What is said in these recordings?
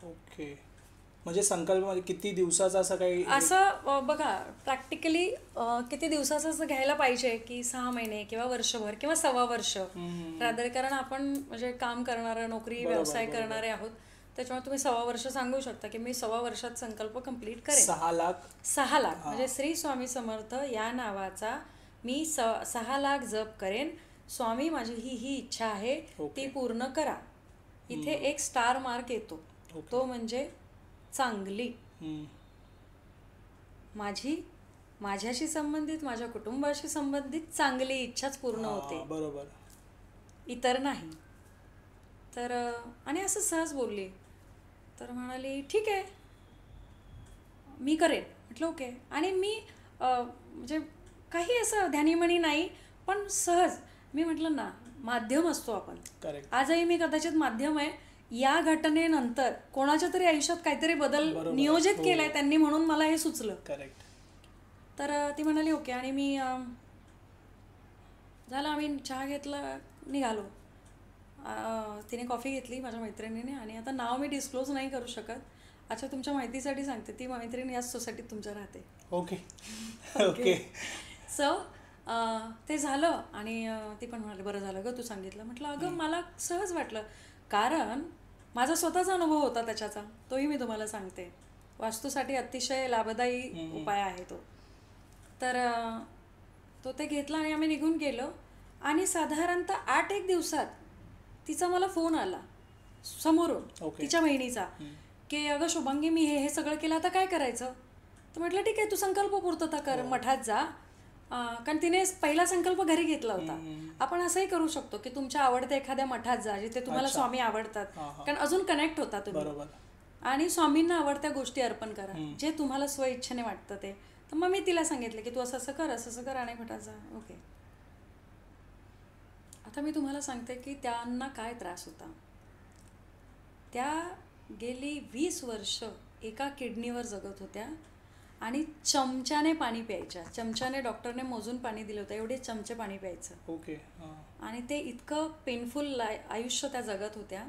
Okay. म्हणजे संकल्प म्हणजे किती दिवसाचा असं काही असं बघा प्रॅक्टिकली किती दिवसाचं असं घ्यायला पाहिजे की 6 महिने किंवा वर्षभर किंवा सव्वा वर्ष रादर, कारण आपण म्हणजे काम करणारं नोकरी बरोबर व्यवसाय बरोबर. करणारे आहोत. त्याच्यामुळे तुम्ही सव्वा वर्ष सांगू शकता की मी सव्वा वर्षात संकल्प कंप्लीट करेन. 6 लाख. 6 लाख हां. म्हणजे श्री स्वामी समर्थ या नावाचा मी 6 लाख जप करेन. स्वामी माझी ही इच्छा आहे ती ओके. पूर्ण करा. इथे एक स्टार मार्क येतो, ओके. तो म्हणजे चांगली. हम्म. माझ्याशी संबंधित, माझ्या कुटुंबाशी संबंधित चांगली इच्छाच पूर्ण होते, बरोबर. इतर नाही. तर आणि असं सहज बोलली. तर म्हणाली ठीक आहे मी करेन. म्हटलं ओके. आणि मी म्हणजे काही असं ध्यानीमणी नाही, पण सहज मी म्हटलं ना, माध्यम असतो आपण. करेक्ट. आजही मी कदाचित माध्यम आहे. या घटनेनंतर कोणाच्या तरी आयुष्यात काहीतरी बदल नियोजित केलाय त्यांनी, म्हणून मला हे सुचलं. करेक्ट. तर ती म्हणाली ओके. आणि मी झालं, आम्ही चहा घेतला, निघालो. तिने कॉफी घेतली माझ्या मैत्रिणीने. आणि आता नाव मी डिस्क्लोज नाही करू शकत. अच्छा, तुमच्या माहितीसाठी सांगते, ती मैत्रिणी याच सोसायटीत तुमच्या राहते. ओके. ओके. सो ते झालं. आणि ती पण म्हणाली बरं झालं गं तू सांगितलं. म्हटलं अगं मला सहज वाटलं, कारण माझा स्वतःचा अनुभव होता त्याच्याचा, तोही मी तुम्हाला सांगते. वास्तूसाठी अतिशय लाभदायी उपाय आहे तो. तर तो ते घेतला आणि आम्ही निघून गेलो. आणि साधारणतः 8 दिवसात तिचा मला फोन आला समोरून, तिच्या बहिणीचा, की अगं शुभांगी मी हे सगळं केलं, आता काय करायचं. तर म्हटलं ठीक आहे तू संकल्प पूर्तता कर, मठात जा. कारण तिने पहिला संकल्प घरी घेतला होता. आपण असंही करू शकतो की तुमच्या आवडत्या एखाद्या मठात जा जिथे तुम्हाला स्वामी आवडतात, कारण अजून कनेक्ट होता तुम्ही. आणि स्वामींना आवडत्या गोष्टी अर्पण करा, जे तुम्हाला स्वइच्छेने वाटतं ते. तर मग मी तिला सांगितलं की तू असं असं कर, असं असं कर आणि मठात जा. ओके. आता मी तुम्हाला सांगते की त्यांना काय त्रास होता. त्या गेली 20 वर्ष एका किडनीवर जगत होत्या आणि चमच्याने पाणी प्यायच्या. चमच्याने डॉक्टरने मोजून पाणी दिलं होतं, एवढे चमचे पाणी प्यायचं. ओके. आणि ते इतकं पेनफुल आयुष्य त्या जगत होत्या.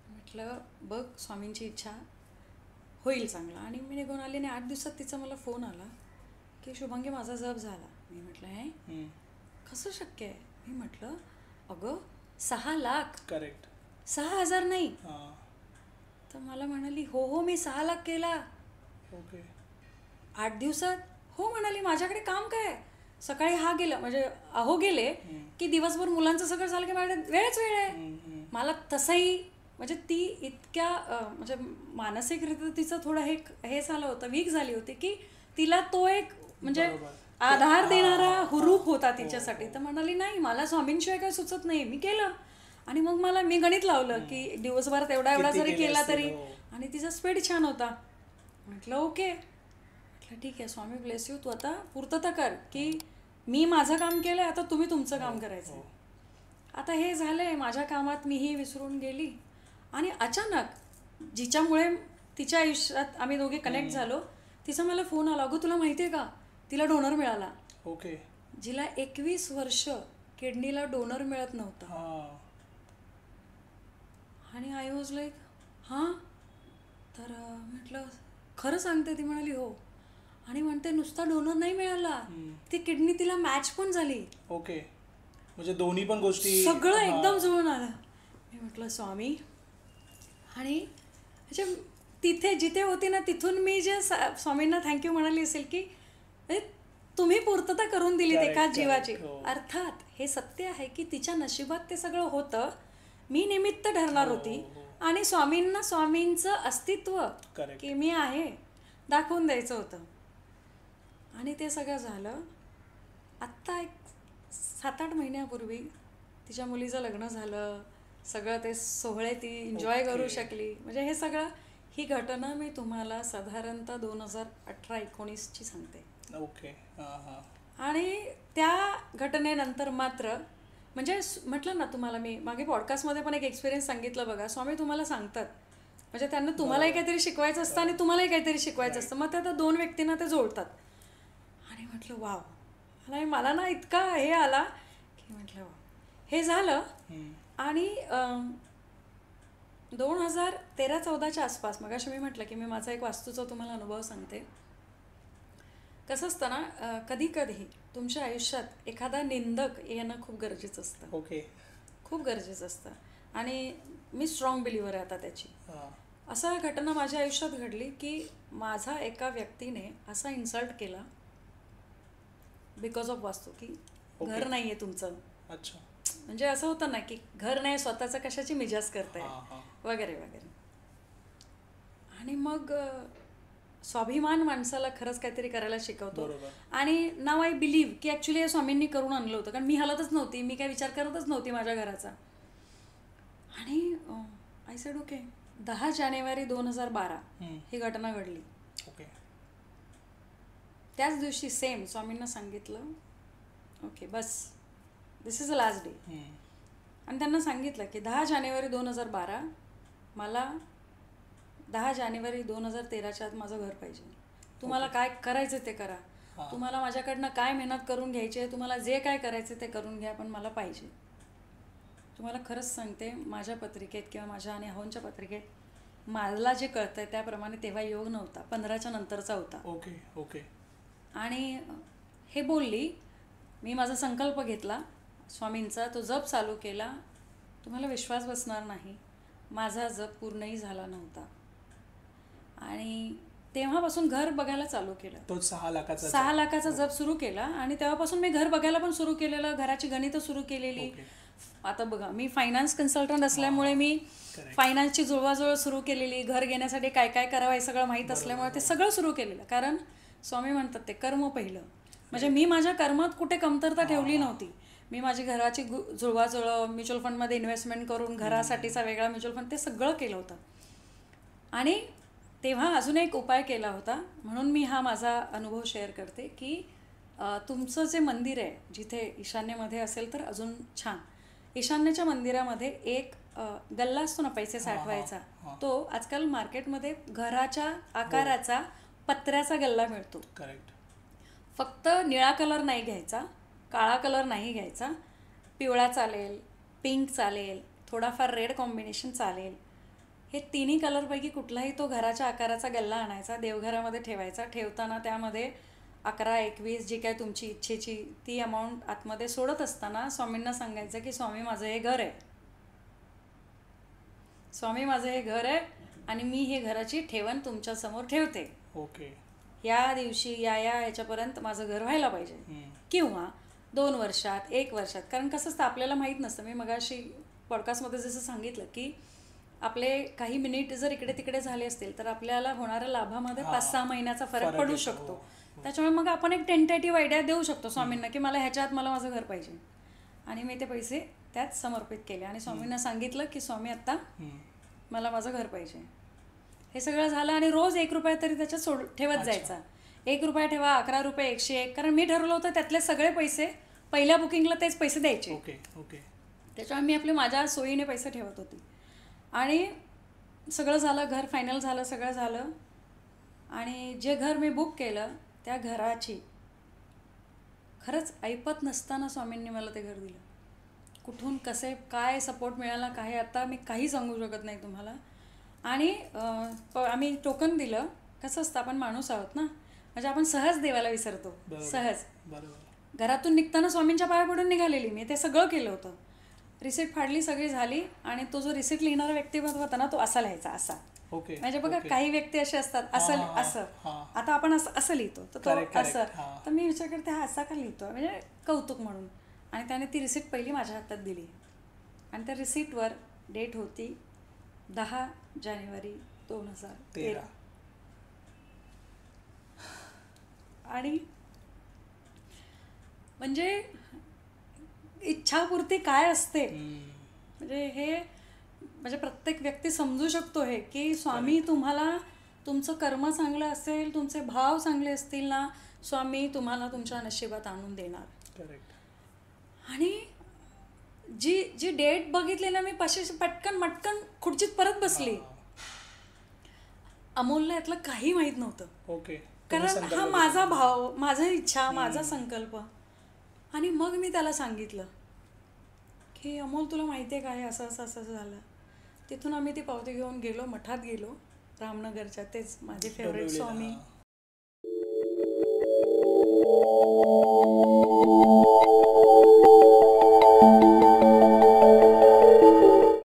म्हटलं बघ स्वामींची इच्छा होईल चांगला. आणि मी निघून आली. आणि 8 दिवसात तिचा मला फोन आला की शुभांगी माझा जप झाला. मी म्हटलं हे कसं शक्य आहे. मी म्हटलं अगं 6 लाख. करेक्ट. 6,000 नाही. तर मला म्हणाली हो मी 6 लाख केला. ओके. 8 दिवसात. हो म्हणाली माझ्याकडे काम काय, सकाळी हा गेला म्हणजे अहो गेले की दिवसभर मुलांचं सगळं झालं की माझ्या वेळच वेळ आहे. मला तसंही म्हणजे ती इतक्या म्हणजे मानसिकरित्या तिचं थोडं हे झालं होतं, वीक झाली होती की तिला तो एक म्हणजे आधार देणारा हुरूप होता तिच्यासाठी. तर म्हणाली नाही मला स्वामींशिवाय काही सुचत नाही, मी केलं. आणि मग मी गणित लावलं की दिवसभरात एवढा जरी केला तरी. आणि तिचा स्पीड छान होता. म्हटलं ओके. म्हटलं ठीक आहे स्वामी ब्लेस यू, तू आता पूर्तता कर की मी माझं काम केलं, आता तुम्ही तुमचं काम करायचं. आता हे झालंय, माझ्या कामात मीही विसरून गेली. आणि अचानक जिच्यामुळे तिच्या आयुष्यात आम्ही दोघे कनेक्ट झालो, तिचा मला फोन आला, अगं तुला माहिती आहे का तिला डोनर मिळाला. ओके. जिला 21 वर्ष किडनीला डोनर मिळत नव्हता. आणि आय वॉज लाईक हां. तर म्हटलं खरं सांगते. ती म्हणाली हो. आणि म्हणते नुसता डोनर नाही मिळाला, ती किडनी तिला मॅच पण झाली. ओके. म्हणजे दोन्ही पण गोष्टी सगळं एकदम जुळून आलं. मी म्हटलं स्वामी. आणि म्हणजे तिथे जिथे होती ना तिथून मी जे स्वामींना थँक्यू म्हणाली असेल की तुम्ही पूर्तता करून दिली एका जीवाची. अर्थात हे सत्य आहे की तिच्या नशिबात ते सगळं होतं, मी निमित्त ठरणार होती. आणि स्वामींना स्वामींचं अस्तित्व की मी आहे दाखवून द्यायचं होतं. आणि ते सगळं झालं. आत्ता एक 7-8 महिन्यापूर्वी तिच्या मुलीचं लग्न झालं. सगळं ते सोहळे ती एन्जॉय करू शकली. म्हणजे हे सगळं, ही घटना मी तुम्हाला साधारणतः 2018-19ची सांगते. ओके. आणि त्या घटनेनंतर मात्र म्हणजे म्हटलं ना तुम्हाला, मी मागे पॉडकास्टमध्ये पण एक एक्सपिरियन्स सांगितलं बघा. स्वामी तुम्हाला सांगतात म्हणजे त्यांना तुम्हालाही काहीतरी शिकवायचं असतं आणि तुम्हालाही काहीतरी शिकवायचं असतं. मग त्या 2 व्यक्तींना ते जोडतात. आणि म्हटलं वाव. आणि मला ना इतका हे आला की म्हटलं वा. हे झालं. आणि 2013-14च्या आसपास, मगाशी मी म्हटलं की मी माझा एक वास्तूचा तुम्हाला अनुभव सांगते. कसं असतं ना, कधी कधी तुमच्या आयुष्यात एखादा निंदक येणं खूप गरजेचं असतं. ओके. खूप गरजेचं असतं. आणि मी स्ट्रॉंग बिलिव्हर आहे आता त्याची. हां. असा घटना माझ्या आयुष्यात घडली की माझा एका व्यक्तीने असा इन्सल्ट केला बिकॉज ऑफ वास्तू, की घर नाही आहे तुमचं. अच्छा. म्हणजे असं होतं ना की घर नाही, स्वतःचं कशाची मिजाज करताय हां. वगैरे वगैरे. आणि मग स्वाभिमान माणसाला खरंच काहीतरी करायला शिकवतो. बरोबर. आणि नाव आय बिलीव्ह की ॲक्च्युली हे स्वामींनी करून आणलं होतं, कारण मी हलतच नव्हती, मी काय विचार करतच नव्हती माझ्या घराचा. आणि आय सेड ओके. 10 जानेवारी 2012 ही घटना घडली. ओके. त्याच दिवशी सेम स्वामींना सांगितलं okay bus, this is a last day. आणि त्यांना सांगितलं की 10 जानेवारी 2012 मला 10 जानेवारी 2013च्या आत माझं घर पाहिजे. तुम्हाला काय करायचं ते करा, तुम्हाला माझ्याकडनं काय मेहनत करून घ्यायची आहे, तुम्हाला जे काय करायचं ते करून घ्या, पण मला पाहिजे. तुम्हाला खरंच सांगते, माझ्या पत्रिकेत किंवा माझ्या आणि अहोंच्या पत्रिकेत मला जे कळतंय त्याप्रमाणे तेव्हा योग नव्हता, 15च्या नंतरचा होता. ओके. ओके. आणि हे बोलली, मी माझा संकल्प घेतला स्वामींचा, तो जप चालू केला. तुम्हाला विश्वास बसणार नाही, माझा जप पूर्णही झाला नव्हता. आणि तेव्हापासून घर बघायला चालू केलं. तो 6 लाखाचा जप सुरू केला. आणि तेव्हापासून मी घर बघायला पण सुरू केलेलं, घराची गणितं सुरू केलेली. आता बघा, मी फायनान्स कन्सल्टंट असल्यामुळे मी फायनान्सची जुळवाजुळव सुरू केलेली, घर घेण्यासाठी काय काय करावं हे सगळं माहीत असल्यामुळे ते सगळं सुरू केलेलं. कारण स्वामी म्हणतात ते कर्म पहिलं. म्हणजे मी माझ्या कर्मात कुठे कमतरता ठेवली नव्हती. मी माझी घराची जुळवाजुळव, म्युच्युअल फंडमध्ये इन्व्हेस्टमेंट करून घरासाठीचा वेगळा म्युच्युअल फंड, ते सगळं केलं होतं. आणि तेव्हा अजून एक उपाय केला होता, म्हणून मी हा माझा अनुभव शेअर करते की तुमचं जे मंदिर आहे जिथे ईशान्येमध्ये असेल तर अजून छान. ईशान्येच्या मंदिरामध्ये एक गल्ला असतो ना पैसे साठवायचा, तो आजकाल मार्केटमध्ये घराच्या आकाराचा पत्र्याचा गल्ला मिळतो. करेक्ट. फक्त निळा कलर नाही घ्यायचा, काळा कलर नाही घ्यायचा, पिवळा चालेल, पिंक चालेल, थोडाफार रेड कॉम्बिनेशन चालेल. हे तिन्ही कलरपैकी कुठलाही तो घराच्या आकाराचा गल्ला आणायचा, देवघरामध्ये ठेवायचा. ठेवताना त्यामध्ये 11-21 जी काय तुमची इच्छेची ती अमाऊंट आतमध्ये सोडत असताना स्वामींना सांगायचं की स्वामी माझं हे घर आहे, स्वामी माझं हे घर आहे आणि मी हे घराची ठेवण तुमच्यासमोर ठेवते. ओके. या दिवशी याच्यापर्यंत माझं घर व्हायला पाहिजे, किंवा 2 वर्षात, 1 वर्षात. कारण कसं असतं आपल्याला माहीत नसतं. मी मगाशी पॉडकास्टमध्ये जसं सांगितलं की आपले काही मिनिट जर इकडे तिकडे झाले असतील तर आपल्याला होणाऱ्या लाभामध्ये 5-6 महिन्याचा फरक पडू शकतो. त्याच्यामुळे मग आपण एक टेंटेटिव्ह आयडिया देऊ शकतो स्वामींना की मला ह्याच्यात मला माझं घर पाहिजे. आणि मी ते पैसे त्यात समर्पित केले आणि स्वामींना सांगितलं की स्वामी आत्ता मला माझं घर पाहिजे. हे सगळं झालं आणि रोज 1 रुपया तरी त्याच्यात ठेवत जायचा. 1 रुपया ठेवा, 11 रुपये, 101. कारण मी ठरवलं होतं त्यातले सगळे पैसे पहिल्या बुकिंगला तेच पैसे द्यायचे. ओके. ओके. त्याच्यामुळे मी आपले माझ्या सोयीने पैसे ठेवत होती. आणि सगळं झालं, घर फायनल झालं, सगळं झालं. आणि जे घर मी बुक केलं त्या घराची खरंच ऐपत नसताना स्वामींनी मला ते घर दिलं. कुठून कसे काय सपोर्ट मिळाला काय आता मी काही सांगू शकत नाही तुम्हाला. आणि आम्ही टोकन दिलं. कसं असतं आपण माणूस आहोत ना, म्हणजे आपण सहज देवाला विसरतो. सहज. घरातून निघताना स्वामींच्या पाया पडून निघालेली मी, ते सगळं केलं होतं. रिसिट फाडली, सगळी झाली. आणि तो जो रिसिट लिहिणारा व्यक्तिमत्व होता ना तो असा लिहायचा, असा. म्हणजे बघा काही व्यक्ती असे असतात असं असं, आता आपण असं लिहितो तर तो असं. तर मी विचार करते हा असा का लिहितो, म्हणजे कौतुक म्हणून. आणि त्याने ती रिसिट पहिली माझ्या हातात दिली आणि त्या रिसिटवर डेट होती 10 जानेवारी 2013. आणि म्हणजे इच्छापूर्ती काय असते म्हणजे हे म्हणजे प्रत्येक व्यक्ती समजू शकतो हे की स्वामी तुम्हाला तुमचं कर्म चांगलं असेल, तुमचे भाव चांगले असतील ना, स्वामी तुम्हाला तुमच्या नशिबात आणून देणार. करेक्ट. आणि जी डेट बघितली ना मी पटकन मटकन खुर्चीत परत बसली. अमोलला यातलं काही माहीत नव्हतं. ओके. कारण हा माझा भाव, माझा इच्छा, माझा संकल्प. आणि मग मी त्याला सांगितलं की अमोल तुला माहिती आहे काय असं असं असं झालं. तिथून आम्ही ती पावती घेऊन गेलो, मठात गेलो रामनगरच्या, तेच माझे फेवरेट डोंबिवलीला, स्वामी हां.